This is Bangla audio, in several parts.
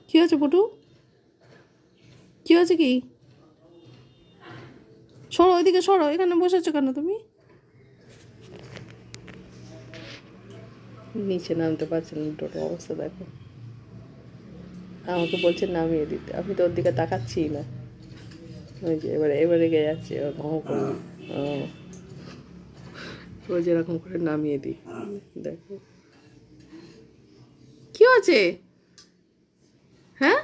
কি হয়েছে পুটু? কি হয়েছে? কি সরো, ওইদিকে সরো। এখানে বসেছো কেন তুমি? নিচে নামতে পারছে না, টোটো অবস্থা দেখো। আমাকে বলছে নামিয়ে দিতে, আমি তো ওর দিকে তাকাচ্ছি না। ওই যে এবারে রেগে যাচ্ছে, ঘ করবি। ও যেরকম করে নামিয়ে দিই, দেখো কি হয়েছে। হ্যাঁ,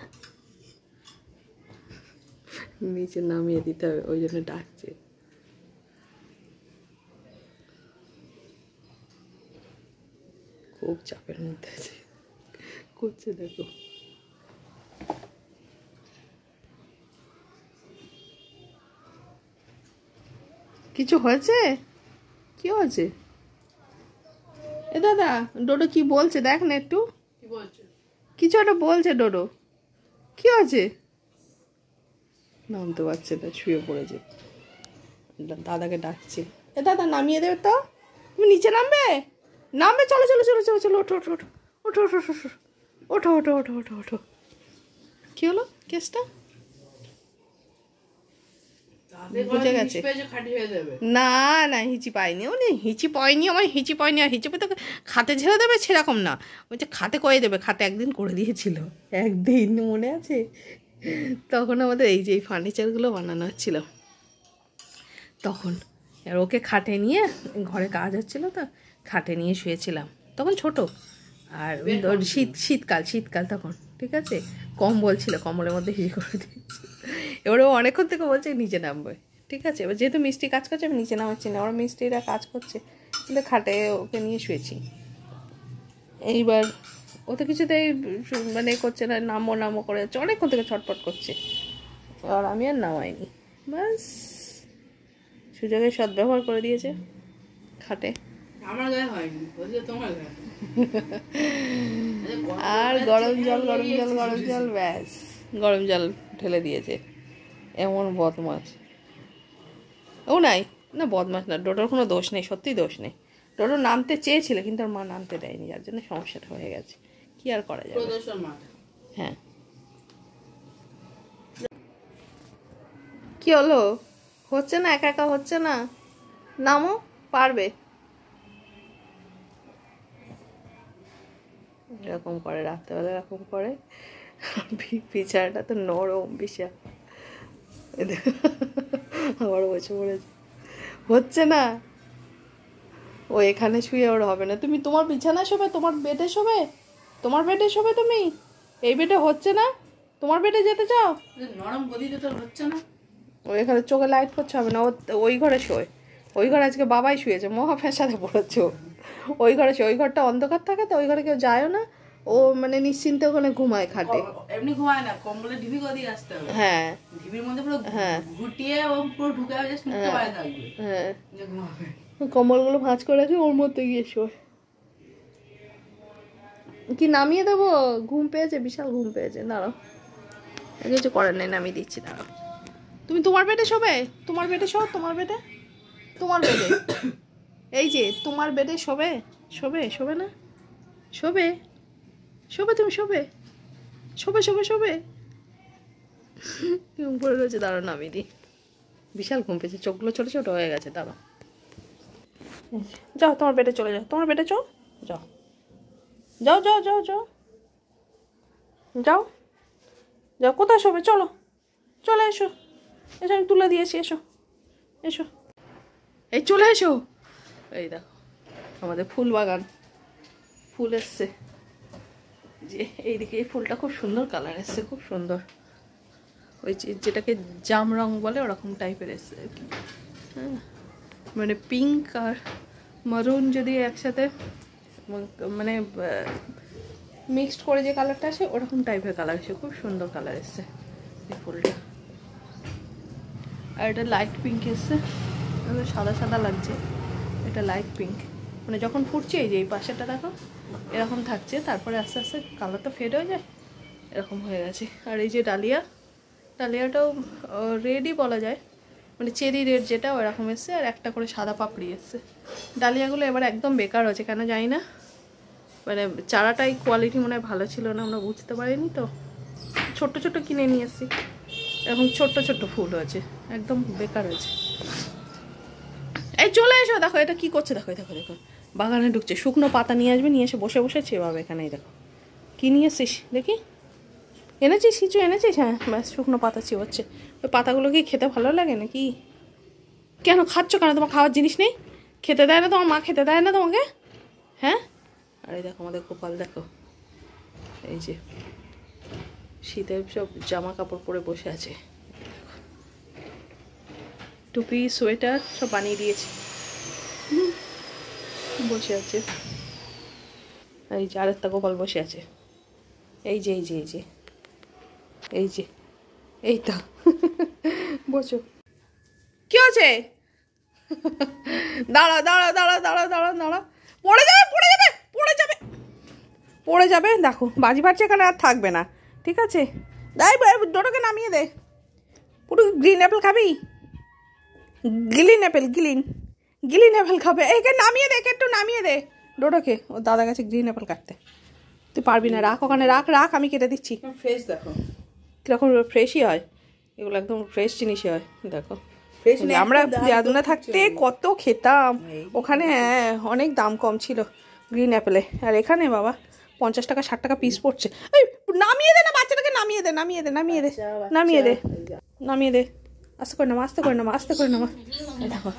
নিচে নামিয়ে দিতে হবে, ওই জন্য ডাকছে। খুব চাপের মধ্যে আছে, করছে দেখো। কিছু হয়েছে? কি হয়েছে? এ দাদা, ডোডো কি বলছে দেখ না একটু। কিছু একটা বলছে ডোডো। কি হয়েছে? নামতে পারছে না, শুয়ে পড়েছে। দাদাকে ডাকছে, এ দাদা নামিয়ে দেবে তো। তুমি নিচে নামবে? নামবে? চলো চলো চলো চলো চলো, ওঠো ওঠো ওঠো ওঠো ওঠো ওঠো ওঠো ওঠো ওঠো ওঠো ওঠো। কি হলো কেসটা? বুঝে গেছে। না না, হিচি পাইনি। উনি হিচি পাইনি, আমার হিচি পাইনি। আর হিচি পেতে খাতে ঝেড়ে দেবে সেরকম না, ওই যে খাতে করে দেবে। খাতে একদিন করে দিয়েছিল, একদিন মনে আছে? তখন আমাদের এই যে এই ফার্নিচারগুলো বানানো হচ্ছিল তখন। আর ওকে খাটে নিয়ে, ঘরে কাজ হচ্ছিলো তো, খাটে নিয়ে শুয়েছিলাম। তখন ছোট, আর শীতকাল তখন। ঠিক আছে, কম্বল ছিল, কম্বলের মধ্যে হিচি করে দিয়েছি। এবারে ও অনেকক্ষণ থেকে বলছে নিচে নামবে। ঠিক আছে, এবার যেহেতু মিষ্টি কাজ করছে আমি নিচে নামাচ্ছি না, ওরা মিস্ত্রিরা কাজ করছে, কিন্তু খাটে ওকে নিয়ে শুয়েছি। এইবার ও তো কিছুতেই মানে করছে না, নামো করে যাচ্ছে, অনেকক্ষণ থেকে ছটফট করছে। আর আমি আর নামাইনি, ব্যাস সুযোগের সদ্ব্যবহার করে দিয়েছে খাটে। আমার গায়ে হয়নি, তোমার গায়ে। আর গরম জল, ব্যাস গরম জল ঢেলে দিয়েছে। এমন বদমাস ও। নাই না, বদমাস না, ডোডোর কোনো দোষ নেই, সত্যি দোষ নেই। ডোডো নামতে চেয়েছিল কিন্তু ওর মা নামতে দেয়নি, যার জন্য সমস্যাটা হয়ে গেছে। কি আর করা যাবে। হ্যাঁ, কি হলো? হচ্ছে না, একা একা হচ্ছে না। নামো, পারবে। এরকম করে রাত্রেবেলা, এরকম করে। বিছানাটা তো নরম বিশাল। আবার বসে পড়েছে, হচ্ছে না। ও এখানে শুয়ে ওর হবে না। তুমি তোমার বিছানা শোবে, তোমার বেডে শোবে, তোমার বেডে শোবে তুমি। এই বেডে হচ্ছে না, তোমার বেডে যেতে চাও। নরম গদিতে তো হচ্ছে না। ও এখানে চোখে লাইট করছে, হবে না। ও ওই ঘরে শোয়, ওই ঘরে আজকে বাবাই শুয়েছে, মহা ফ্যাসাদে পড়েছে। ওই ঘরে শোয়, ওই ঘরটা অন্ধকার থাকে তো, ওই ঘরে কেউ যায়ও না। ও মানে নিশ্চিন্তে ওখানে ঘুমায় খাটে। এমনি ঘুমায় না, কম্বলে ঢিবি করে দিয়ে আসতে হবে। হ্যাঁ, ঢিবির মধ্যে পুরো ঘুটিয়ে ও পুরো ঢুকে জাস্ট মুখে বাইরে থাকবে। হ্যাঁ, যে ঘুমাবে। কম্বলগুলো ভাঁজ করে রাখি, ওর মধ্যে গিয়ে শোয়। কি নামিয়ে দেবো? ঘুম পেয়েছে, বিশাল ঘুম পেয়েছে। দাঁড়াও, কিছু করার নেই, নামিয়ে দিচ্ছি। দাঁড়াও, তুমি তোমার বেডে শোবে, তোমার বেডে শো, তোমার বেডে, তোমার বেডে। এই যে তোমার বেডে শোবে, শোবে না, শোবে তুমি, শোবে ঘুম পড়ে রয়েছে। দাঁড়াও, নামিয়ে দিই। বিশাল ঘুম পেয়েছে, চোখগুলো ছোটো ছোটো হয়ে গেছে। দাঁড়াও, যাও তোমার বেডে চলে যাও, তোমার বেডে যাও, যাও যাও যাও যাও যাও যাও যাও। কোথায় শোবে? চলো চলে এসো, আমি তুলে দিয়েছি, এসো, এই চলে এসো। এই দেখো আমাদের ফুল বাগান, ফুল এসছে যে এইদিকে। এই ফুলটা খুব সুন্দর কালার এসছে, খুব সুন্দর। ওই যেটাকে জাম রং বলে, ওরকম টাইপের এসছে আর কি। হ্যাঁ, মানে পিঙ্ক আর মারুন যদি একসাথে মানে মিক্সড করে যে কালারটা আসে, ওরকম টাইপের কালার এসে, খুব সুন্দর কালার এসছে এই ফুলটা। আর এটা লাইট পিঙ্ক এসছে, সাদা সাদা লাগছে। এটা লাইট পিঙ্ক, মানে যখন ফুটছে এই যে এই পাশেটা দেখো এরকম থাকছে, তারপরে আস্তে আস্তে কালারটা ফেড হয়ে যায়, এরকম হয়ে গেছে। আর এই যে ডালিয়াটাও রেডই বলা যায়, মানে চেরি রেড যেটা, ওরকম এসছে। আর একটা করে সাদা পাপড়ি এসছে। ডালিয়াগুলো এবার একদম বেকার হয়েছে, কেন জানি না, মানে চারাটাই কোয়ালিটি মনে হয় ভালো ছিল না, আমরা বুঝতে পারিনি তো। ছোট্ট ছোট্ট কিনে নিয়ে এসেছি, এখন ছোট্ট ছোট্ট ফুল হয়েছে, একদম বেকার হয়েছে। এই চলে এসো, দেখো এটা কি করছে, দেখো দেখো দেখো বাগানে ঢুকছে। শুকনো পাতা নিয়ে আসবে, নিয়ে এসে বসে বসে চেবাবে এখানেই। দেখো কি নিয়ে এসছিস দেখি, এনেছিস কিছু এনেছিস? হ্যাঁ ব্যাস শুকনো পাতা চিবোচ্ছে। ওই পাতাগুলো কি খেতে ভালো লাগে নাকি? কেন খাচ্ছ কেন? তোমার খাওয়ার জিনিস নেই? খেতে দেয় না তোমার মা? খেতে দেয় না তোমাকে? হ্যাঁ। আরে দেখো আমাদের গোপাল, দেখো এই যে শীতের সব জামা কাপড় পরে বসে আছে, টুপি সোয়েটার সব বানিয়ে দিয়েছে, বসে আছে। এই যে আরেকটা গোপাল বসে আছে, এই যে এই যে এই যে এই যে এইটা বসো। কি আছে? দাঁড়া দাঁড়া দাঁড়া দাঁড়া দাঁড়া দাঁড়া, পড়ে যাবে পড়ে যাবে পড়ে যাবে পড়ে যাবে। দেখো বাজি ফাটছে, এখানে আর থাকবে না, ঠিক আছে? দাই ডোটোকে নামিয়ে দে। পুরো গ্রিন অ্যাপেল খাবি? গ্রিন অ্যাপেল, গ্রিন অ্যাপেল খাবে? এইখানে নামিয়ে দে, একটু নামিয়ে দে ডোটোকে। ও দাদা গেছে গ্রিন অ্যাপেল কাটতে, তুই পারবি না, রাখ ওখানে, রাখ রাখ, আমি কেটে দিচ্ছি। ফ্রেশ দেখো কীরকম ফ্রেশই হয়, এগুলো একদম ফ্রেশ জিনিসই হয়। দেখো আমরা দেরাদুনে থাকতে কত খেতাম ওখানে, হ্যাঁ অনেক দাম কম ছিল গ্রিন অ্যাপেলে। আর এখানে বাবা 50 টাকা 60 টাকা পিস পড়ছে। এই নামিয়ে দে না বাচ্চাটাকে, নামিয়ে দে নামিয়ে দে নামিয়ে দে নামিয়ে দে নামিয়ে দে, আস্তে করে নামা আস্তে করে নামা আস্তে করে নামা। দেখো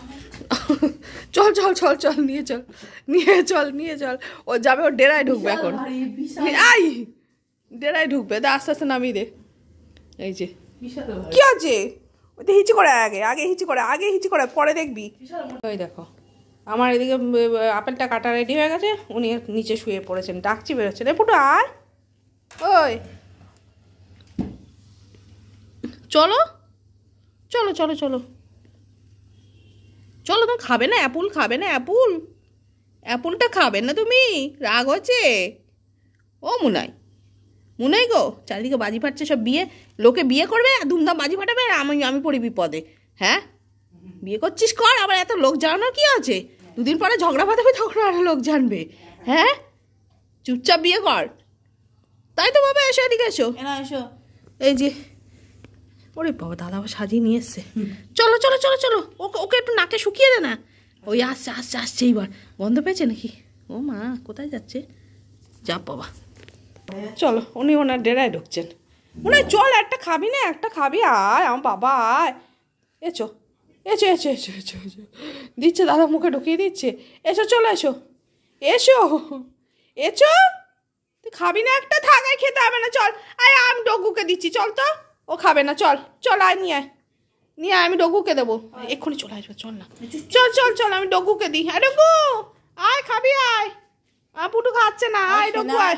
চল চল চল চল, নিয়ে চল নিয়ে চল নিয়ে চল। ও যাবে, ও ডেরায় ঢুকবে এখন, আই ডেরায় ঢুকবে, আস্তে আস্তে নামিয়ে দে। এই যে কি আছে, ওই হিচি করে, আগে আগে হিচি করে, আগে হিচি করে, পরে দেখবি। ওই দেখো আমার এদিকে আপেলটা কাটা রেডি হয়ে গেছে, উনি নিচে শুয়ে পড়েছেন, ডাকছি বেরোচ্ছেন। এ পুটু আয়, ওই চলো চলো চলো চলো চলো। তুমি খাবে না অ্যাপুল? খাবে না অ্যাপুল? অ্যাপুলটা খাবে না তুমি? রাগ হচ্ছে? ও মুনাই, মুনাই গো, চারিদিকে বাজি ফাটছে, সব বিয়ে, লোকে বিয়ে করবে ধুমধাম বাজি ফাটাবে, আর আমি পড়ি বিপদে। হ্যাঁ বিয়ে করছিস কর, আবার এত লোক জানানোর কি আছে? দুদিন পরে ঝগড়া বাঁধাবে, তখন আরো লোক জানবে। হ্যাঁ চুপচাপ বিয়ে কর। তাই তো বাবা, এসো এদিকে এসো, এসো। এই যে ওরে বাবা, দাদা আবার সাজিয়ে নিয়ে এসছে। চলো চলো চলো চলো, ওকে ওকে একটু নাকে শুকিয়ে দে না। ওই আসছে আসছে আসছে, এইবার গন্ধ পেয়েছে নাকি? ও মা কোথায় যাচ্ছে? যা বাবা, চলো উনি ওনার ডেরায় ঢুকছেন। উনি চল, একটা খাবি না? একটা খাবি? আয় আমার বাবা আয়, এসো এসো এসো এসো এসো এসো, দিচ্ছে দাদা মুখে ঢুকিয়ে দিচ্ছে। এসো চলো এসো এসো এসো, তুই খাবি না? একটা থাকায় খেতে হবে না, চল আয়, আমি ডগুকে দিচ্ছি, চল তো। ও খাবে না, চল চল আয়, নিয়ে আয় নিয়ে আয়, আমি ডগুকে দেবো, এক্ষুনি চলে আসবে, চল না, চল চল চল, আমি ডগুকে দিই। হ্যাঁ ডগু আয়, খাবি আয়, পুটু খাচ্ছে না, আয় ডগু আয়।